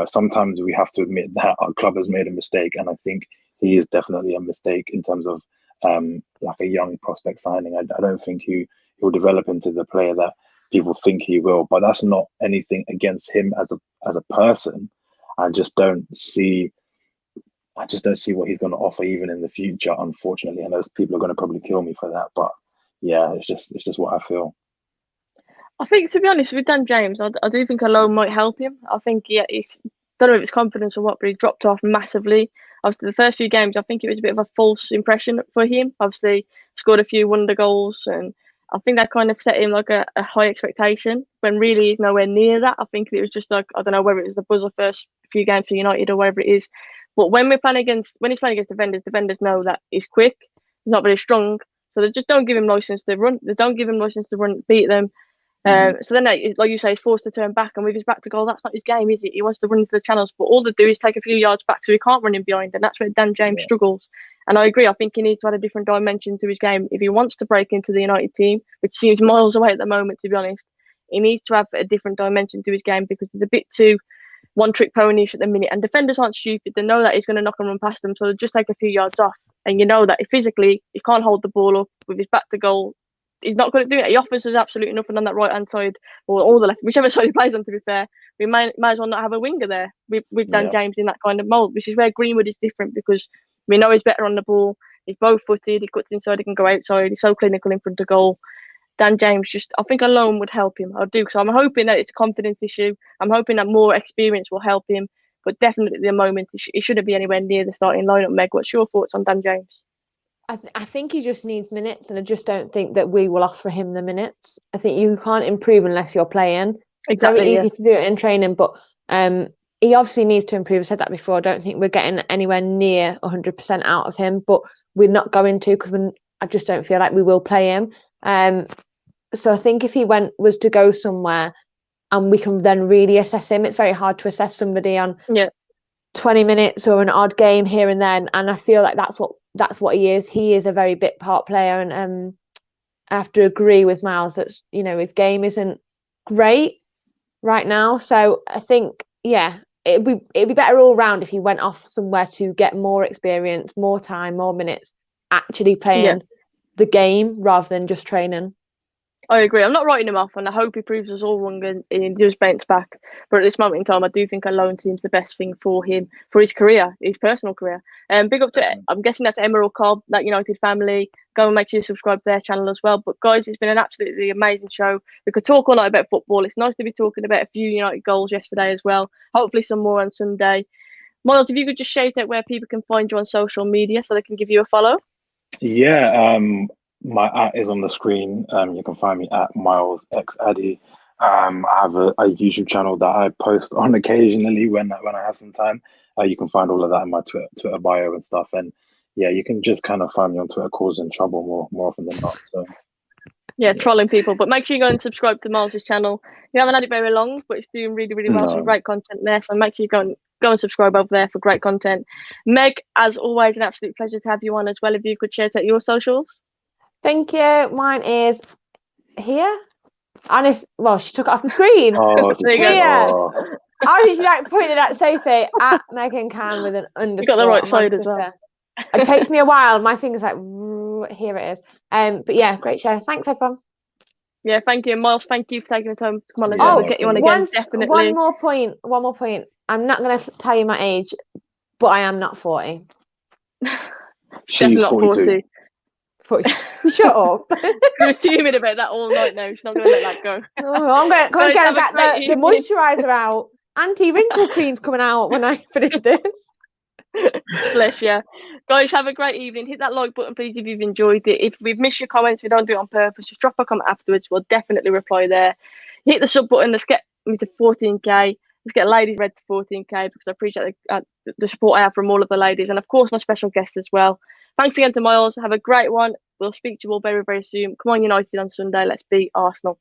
sometimes we have to admit that our club has made a mistake. And I think he is definitely a mistake in terms of like a young prospect signing. I don't think he will develop into the player that people think he will. But that's not anything against him as a person. I just don't see what he's going to offer even in the future. Unfortunately, I know people are going to probably kill me for that, but yeah, it's just what I feel. I think, to be honest, with Dan James, I do think a loan might help him. I think don't know if it's confidence or what, but he dropped off massively. Obviously, the first few games, I think it was a bit of a false impression for him. Obviously, scored a few wonder goals, and I think that kind of set him like a high expectation when really he's nowhere near that. I think it was just like, I don't know whether it was the buzzer first few games for United or whatever it is. But when he's playing against defenders know that he's quick, he's not very strong, so they just don't give him license to run. They don't give him license to run, beat them. So then, like you say, he's forced to turn back, and with his back to goal, that's not his game, is it? He wants to run into the channels, but all they do is take a few yards back, so he can't run in behind, and that's where Dan James struggles. And I agree. I think he needs to add a different dimension to his game if he wants to break into the United team, which seems miles away at the moment, to be honest. He needs to have a different dimension to his game, because he's a bit too one-trick pony-ish at the minute. And defenders aren't stupid. They know that he's going to knock and run past them, so they'll just take a few yards off. And you know that physically, he can't hold the ball up with his back to goal. He's not going to do it. He offers us absolutely nothing on that right-hand side or the left, whichever side he plays on, to be fair. We might as well not have a winger there with Dan James in that kind of mould, which is where Greenwood is different, because we know he's better on the ball. He's both-footed. He cuts inside. He can go outside. He's so clinical in front of goal. Dan James, I think a loan would help him. I do. So I'm hoping that it's a confidence issue. I'm hoping that more experience will help him. But definitely at the moment, he shouldn't be anywhere near the starting lineup. Meg, what's your thoughts on Dan James? I think he just needs minutes, and I just don't think that we will offer him the minutes. I think you can't improve unless you're playing. Exactly. It's very easy to do it in training, but he obviously needs to improve. I said that before. I don't think we're getting anywhere near 100% out of him, but we're not going to, because I just don't feel like we will play him. So I think if he was to go somewhere and we can then really assess him, it's very hard to assess somebody on 20 minutes or an odd game here and then. And I feel like that's what he is. He is a very bit part player, and I have to agree with Miles that his game isn't great right now. So I think it'd be better all round if he went off somewhere to get more experience, more time, more minutes, actually playing the game rather than just training. I agree. I'm not writing him off, and I hope he proves us all wrong and he does bounce back. But at this moment in time, I do think a loan team's the best thing for him, for his career, his personal career. Big up to, I'm guessing that's Emma or Cobb, that United family. Go and make sure you subscribe to their channel as well. But guys, it's been an absolutely amazing show. We could talk all night about football. It's nice to be talking about a few United goals yesterday as well. Hopefully some more on Sunday. Miles, if you could just shout out where people can find you on social media so they can give you a follow. Yeah, my @ is on the screen. You can find me at Miles Addy. I have a YouTube channel that I post on occasionally when I have some time. You can find all of that in my Twitter bio and stuff. And yeah, you can just kind of find me on Twitter causing trouble more often than not. So yeah, trolling people. But make sure you go and subscribe to Miles' channel. You haven't had it very long, but it's doing really, really well. Some great content there. So make sure you go and go and subscribe over there for great content. Meg, as always, an absolute pleasure to have you on as well. If you could share your socials. Thank you. Mine is here. Well, she took it off the screen. Oh, There you go. Here. I was like pointed at Sophie at Megan Can with an underscore. You got the right on side as Twitter. well. It takes me a while. My finger's like, here it is. But yeah, great show. Thanks, everyone. Yeah, thank you, Miles. Thank you for taking the time to come on. Yeah, We'll get you on again, definitely. One more point. I'm not going to tell you my age, but I am not 40. She's not 42. 40. Shut up. She's fuming about that all night now. She's not going to let that go. I'm going to get the moisturiser out. Anti-wrinkle cream's coming out when I finish this. Bless you. Guys, have a great evening. Hit that like button, please, if you've enjoyed it. If we've missed your comments, we don't do it on purpose. Just drop a comment afterwards. We'll definitely reply there. Hit the sub button. Let's get me to 14k. Let's get Ladies Red to 14k because I appreciate the support I have from all of the ladies. And, of course, my special guest as well. Thanks again to Miles. Have a great one. We'll speak to you all very, very soon. Come on, United on Sunday. Let's beat Arsenal.